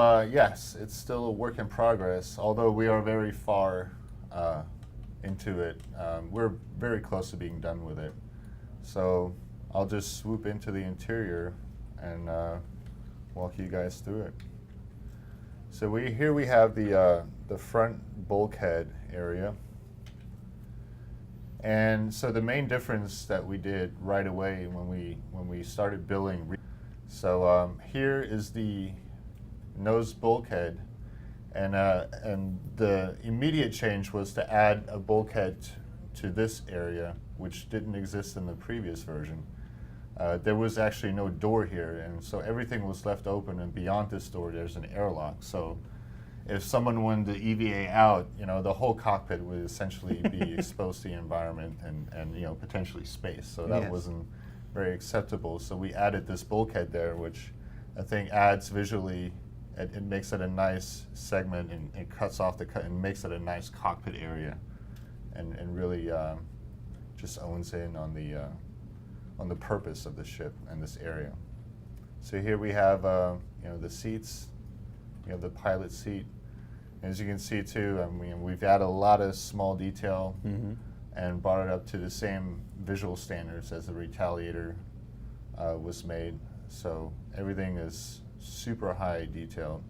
Yes, it's still a work in progress, although we are very far into it. We're very close to being done with it. So I'll just swoop into the interior and walk you guys through it. So here we have the front bulkhead area. And so the main difference that we did right away when we started building, so here is the nose bulkhead, and the immediate change was to add a bulkhead to this area, which didn't exist in the previous version. There was actually no door here, and so everything was left open, and beyond this door there's an airlock. So if someone wanted to EVA out, the whole cockpit would essentially be exposed to the environment and potentially space. So that wasn't very acceptable. So we added this bulkhead there, which I think adds visually. It makes it a nice segment, and it cuts off and makes it a nice cockpit area, and really just owns in on the purpose of the ship and this area. So here we have the seats. We have the pilot seat. As you can see too, we've added a lot of small detail and brought it up to the same visual standards as the Retaliator was made. So everything is super high detail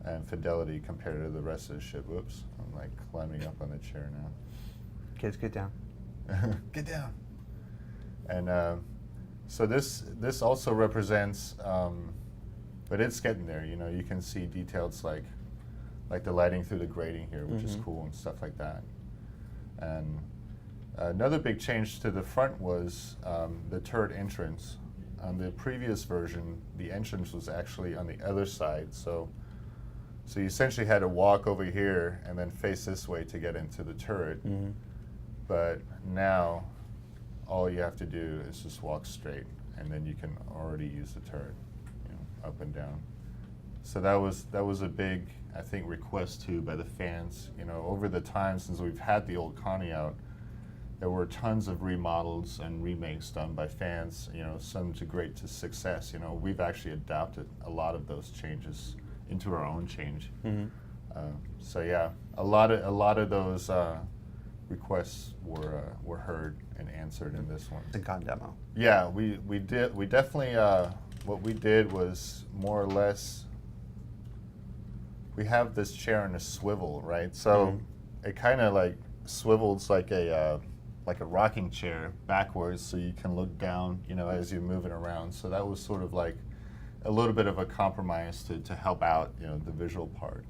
and fidelity compared to the rest of the ship. Whoops, I'm like climbing up on the chair now. Kids, get down. Get down. And so this also represents, but it's getting there. You can see details like the lighting through the grating here, which is cool, and stuff like that. And another big change to the front was the turret entrance. On the previous version, the entrance was actually on the other side, so you essentially had to walk over here and then face this way to get into the turret. But now, all you have to do is just walk straight, and then you can already use the turret, up and down. So that was a big, I think, request too by the fans. Over the time since we've had the old Connie out, there were tons of remodels and remakes done by fans. Some to great success. We've actually adapted a lot of those changes into our own change. So yeah, a lot of those requests were heard and answered in this one. The con demo. Yeah, we definitely what we did was more or less, we have this chair in a swivel, right? So it kind of like swivels like a rocking chair backwards, so you can look down, as you're moving around. So that was sort of like a little bit of a compromise to help out, the visual part.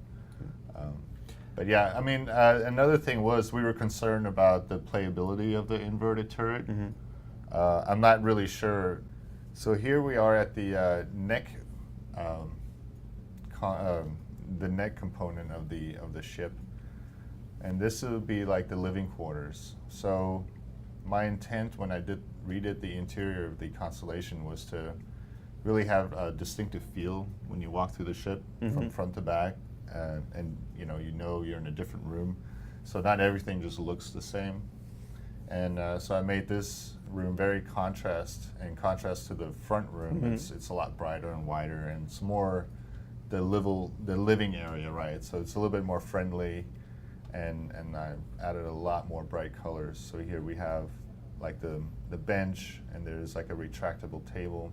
But yeah, another thing was we were concerned about the playability of the inverted turret. I'm not really sure. So here we are at the neck, the neck component of the ship, and this would be like the living quarters. So my intent when I redid the interior of the Constellation was to really have a distinctive feel when you walk through the ship from front to back, and you're in a different room, so not everything just looks the same. And so I made this room very contrast to the front room. It's a lot brighter and wider, and it's more the living area, right? So it's a little bit more friendly, and I added a lot more bright colors. So here we have like the bench, and there's like a retractable table,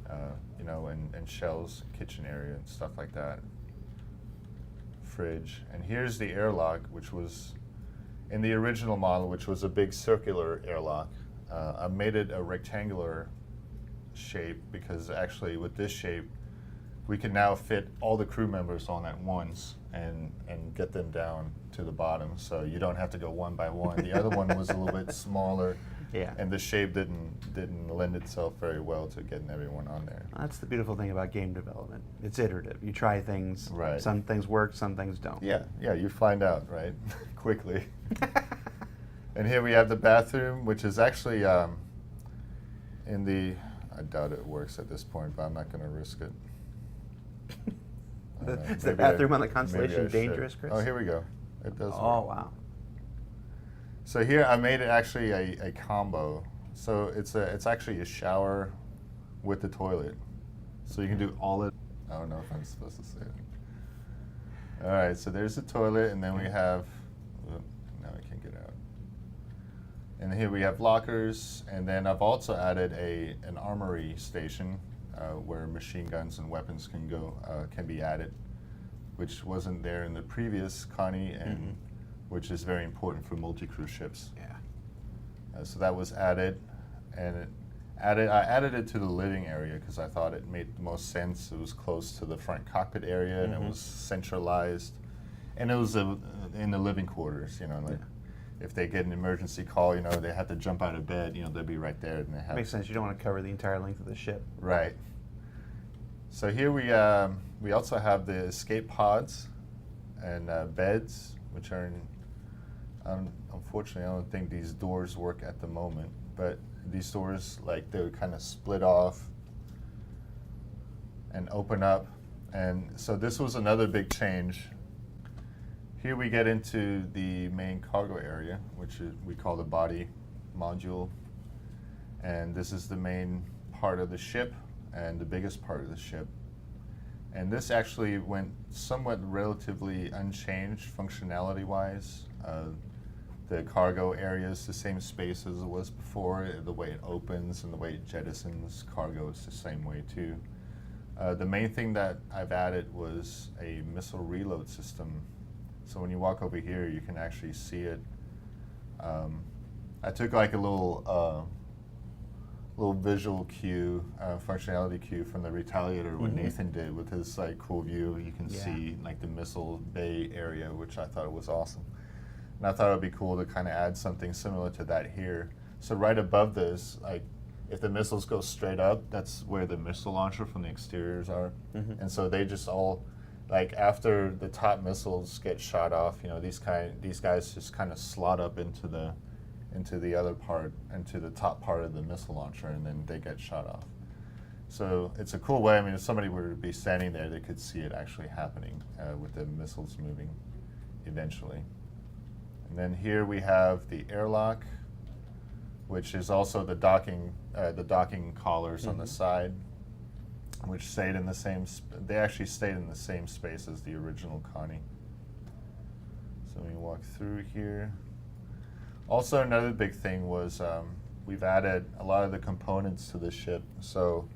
and shelves, kitchen area, and stuff like that. Fridge, and here's the airlock, which was in the original model, which was a big circular airlock. I made it a rectangular shape because actually with this shape, we can now fit all the crew members on at once and get them down to the bottom. So you don't have to go one by one. The other one was a little bit smaller, and the shape didn't lend itself very well to getting everyone on there. That's the beautiful thing about game development. It's iterative. You try things. Right. Some things work, some things don't. Yeah, you find out, right? Quickly. And here we have the bathroom, which is actually in the, I doubt it works at this point, but I'm not going to risk it. Is the bathroom on the Constellation dangerous, Chris? Oh, here we go. It does work. Oh, wow. So here I made it actually a combo. So it's actually a shower with the toilet. So you can do all it. I don't know if I'm supposed to say it. All right, so there's the toilet, and then we have, now I can't get out. And here we have lockers, and then I've also added an armory station where machine guns and weapons can be added, which wasn't there in the previous Connie, and which is very important for multi-crew ships. Yeah. So that was added, and I added it to the living area because I thought it made the most sense. It was close to the front cockpit area, and it was centralized, and it was in the living quarters. You know, like if they get an emergency call, you know, they have to jump out of bed. You know, they'll be right there, and they have. Makes sense. You don't want to cover the entire length of the ship. Right. So here we also have the escape pods and beds, which are unfortunately I don't think these doors work at the moment, but these doors, like, they would kind of split off and open up, and so this was another big change. Here we get into the main cargo area, which we call the body module, and this is the main part of the ship and the biggest part of the ship. And this actually went somewhat relatively unchanged functionality-wise. The cargo area is the same space as it was before. The way it opens and the way it jettisons cargo is the same way too. The main thing that I've added was a missile reload system. So when you walk over here, you can actually see it. I took like a little visual cue, functionality cue from the Retaliator, what Nathan did with his like cool view. You can see like the missile bay area, which I thought was awesome. And I thought it would be cool to kind of add something similar to that here. So right above this, like if the missiles go straight up, that's where the missile launcher from the exteriors are. And so they just all, like after the top missiles get shot off, you know, these guys just kind of slot up into the other part, into the top part of the missile launcher, and then they get shot off. So it's a cool way. I mean, if somebody were to be standing there, they could see it actually happening with the missiles moving eventually. And then here we have the airlock, which is also the docking collars on the side, which stayed in the same. They actually stayed in the same space as the original Connie. So we walk through here. Also, another big thing was we've added a lot of the components to the ship. So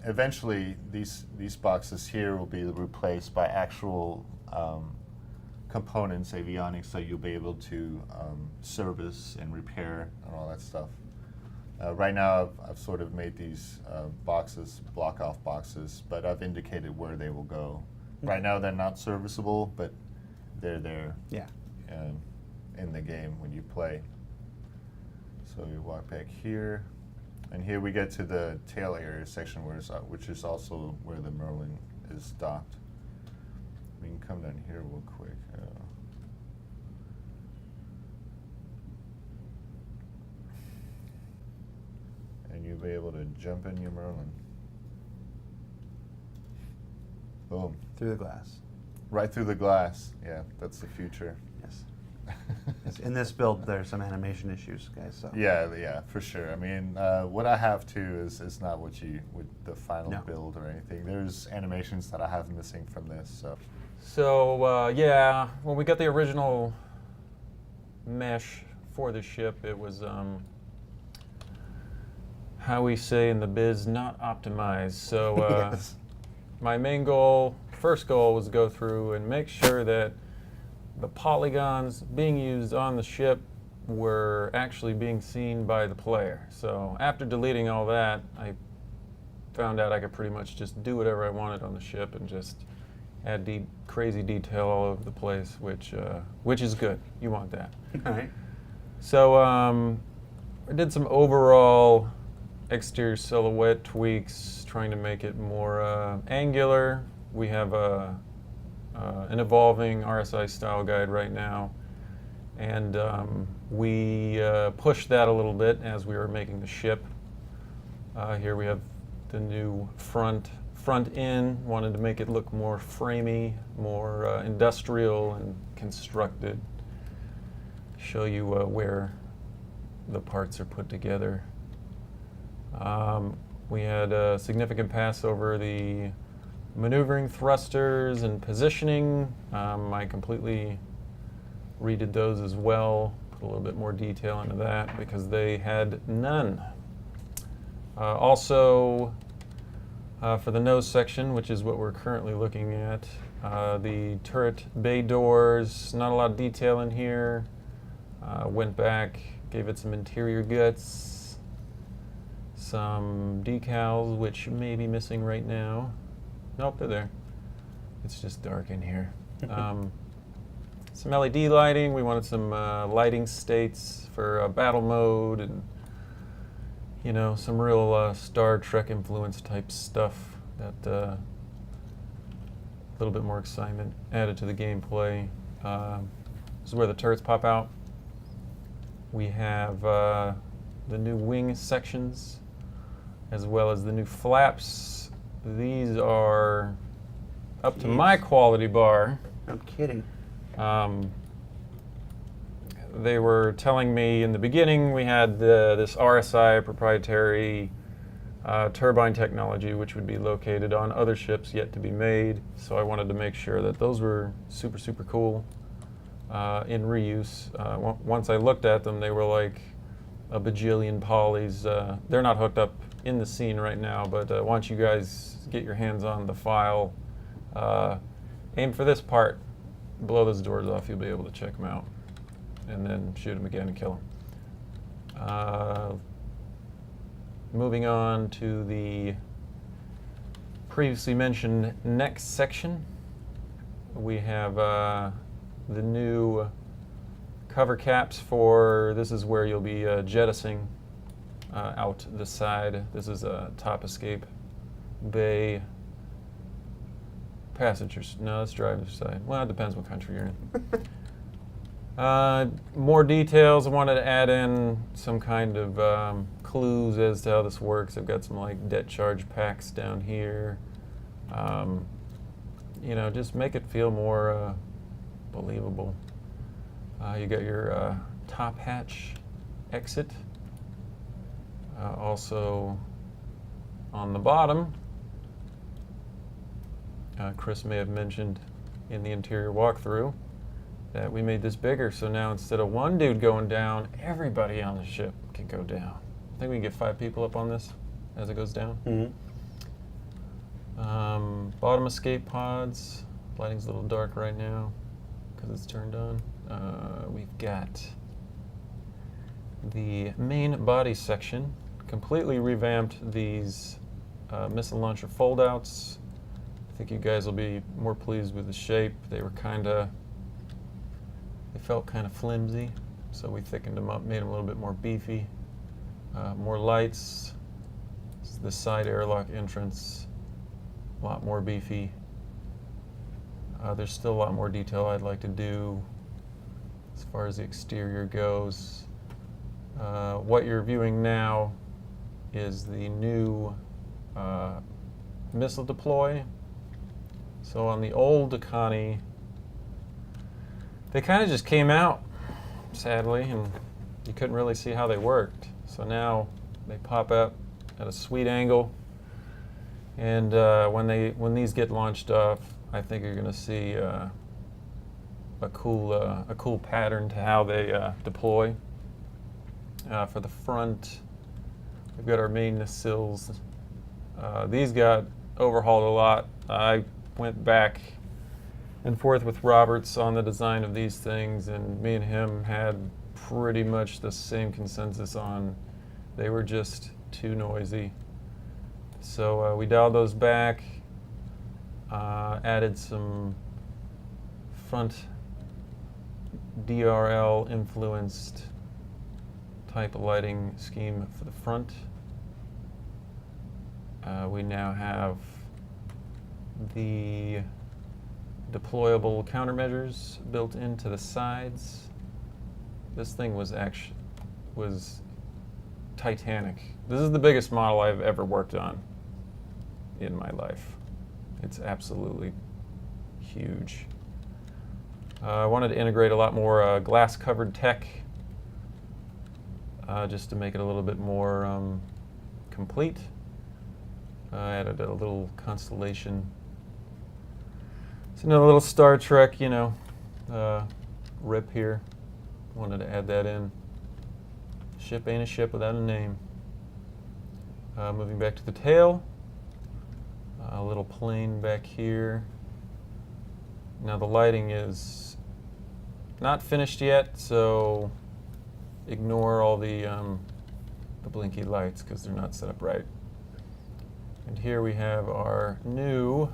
eventually, these boxes here will be replaced by actual components, avionics that you'll be able to service and repair and all that stuff. Right now, I've sort of made these boxes, block-off boxes, but I've indicated where they will go. Right now, they're not serviceable, but they're there. Yeah. In the game when you play. So we walk back here, and here we get to the tail area section, which is also where the Merlin is docked. We can come down here real quick. And you'll be able to jump in your Merlin. Boom. Through the glass. Right through the glass. Yeah, that's the future. Yes. Yes. In this build, there's some animation issues, guys. So. Yeah, for sure. I mean, what I have too is not what you would the final build or anything. There's animations that I have missing from this. So yeah, when we got the original mesh for the ship, it was how we say in the biz, not optimized. So Yes. my main first goal was to go through and make sure that the polygons being used on the ship were actually being seen by the player. So after deleting all that, I found out I could pretty much just do whatever I wanted on the ship and just add crazy detail all over the place, which is good. You want that. All right. So I did some overall exterior silhouette tweaks, trying to make it more angular. We have an evolving RSI style guide right now, and we pushed that a little bit as we were making the ship. Here we have the new front end. Wanted to make it look more framey, more industrial and constructed. Show you where the parts are put together. We had a significant pass over the maneuvering thrusters and positioning. I completely redid those as well, put a little bit more detail into that because they had none. Also, for the nose section, which is what we're currently looking at, the turret bay doors, not a lot of detail in here. Went back, gave it some interior guts, some decals, which may be missing right now. Nope, they're there. It's just dark in here. Some LED lighting. We wanted some lighting states for battle mode and, you know, some real Star Trek influence type stuff that a little bit more excitement added to the gameplay. This is where the turrets pop out. We have the new wing sections as well as the new flaps. These are up to my quality bar. No kidding. They were telling me in the beginning we had this RSI proprietary turbine technology, which would be located on other ships yet to be made. So I wanted to make sure that those were super, super cool in reuse. Once I looked at them, they were like a bajillion polys. They're not hooked up in the scene right now, but once you guys get your hands on the file, aim for this part, blow those doors off, you'll be able to check them out, and then shoot them again and kill them. Moving on to the previously mentioned next section, we have the new cover caps for, this is where you'll be jettisoning out the side. This is a top escape bay. Passengers, no, that's driver's side. Well, it depends what country you're in. More details. I wanted to add in some kind of clues as to how this works. I've got some like debt charge packs down here. You know, just make it feel more believable. You got your top hatch exit. Also on the bottom, Chris may have mentioned in the interior walkthrough that we made this bigger, so now instead of one dude going down, everybody on the ship can go down. I think we can get 5 people up on this as it goes down. Mm-hmm. Bottom escape pods. Lighting's a little dark right now because it's turned on. We've got the main body section. Completely revamped these missile launcher foldouts. I think you guys will be more pleased with the shape. They felt kind of flimsy, so we thickened them up, made them a little bit more beefy. More lights. This is the side airlock entrance, a lot more beefy. There's still a lot more detail I'd like to do as far as the exterior goes. What you're viewing now is the new missile deploy. So on the old Akani, they kind of just came out, sadly, and you couldn't really see how they worked. So now they pop up at a sweet angle, and when these get launched off, I think you're going to see a cool pattern to how they deploy. For the front, we've got our main nacelles. These got overhauled a lot. I went back and forth with Roberts on the design of these things, and me and him had pretty much the same consensus on they were just too noisy. So we dialed those back, added some front DRL influenced type of lighting scheme for the front. We now have the deployable countermeasures built into the sides. This thing was titanic. This is the biggest model I've ever worked on in my life. It's absolutely huge. I wanted to integrate a lot more glass-covered tech just to make it a little bit more complete. I added a little constellation So another little Star Trek, rip here. Wanted to add that in. Ship ain't a ship without a name. Moving back to the tail. A little plane back here. Now the lighting is not finished yet, so ignore all the blinky lights because they're not set up right. And here we have our new,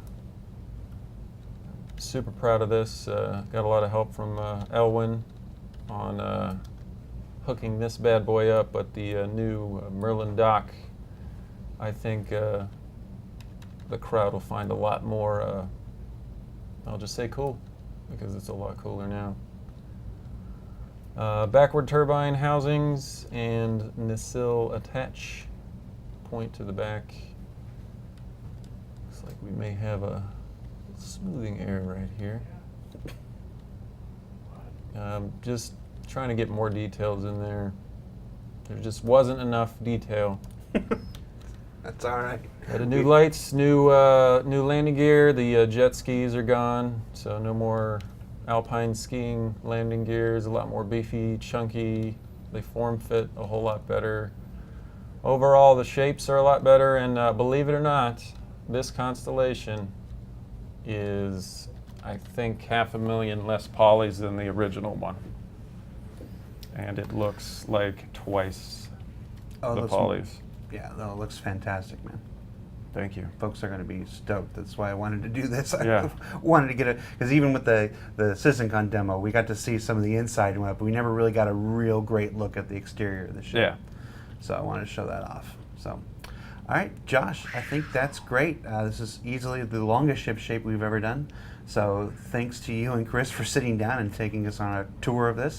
super proud of this, got a lot of help from Elwin on hooking this bad boy up, but the new Merlin dock, I think the crowd will find a lot more, I'll just say cool, because it's a lot cooler now. Backward turbine housings and nacelle attach point to the back. Looks like we may have a smoothing air right here. Just trying to get more details in there. There just wasn't enough detail. That's all right. Got a new lights, new landing gear. The jet skis are gone, so no more alpine skiing landing gears. A lot more beefy, chunky. They form fit a whole lot better. Overall, the shapes are a lot better, and believe it or not, this Constellation is, I think, 500,000 less polys than the original one. And it looks like twice Oh, the looks- polys. Yeah, no, it looks fantastic, man. Thank you. Folks are going to be stoked. That's why I wanted to do this. Yeah. I wanted to get it, because even with the CitizenCon demo, we got to see some of the inside and but we never really got a real great look at the exterior of the ship. Yeah. So I wanted to show that off. So, all right, Josh, I think that's great. This is easily the longest ship shape we've ever done. So thanks to you and Chris for sitting down and taking us on a tour of this.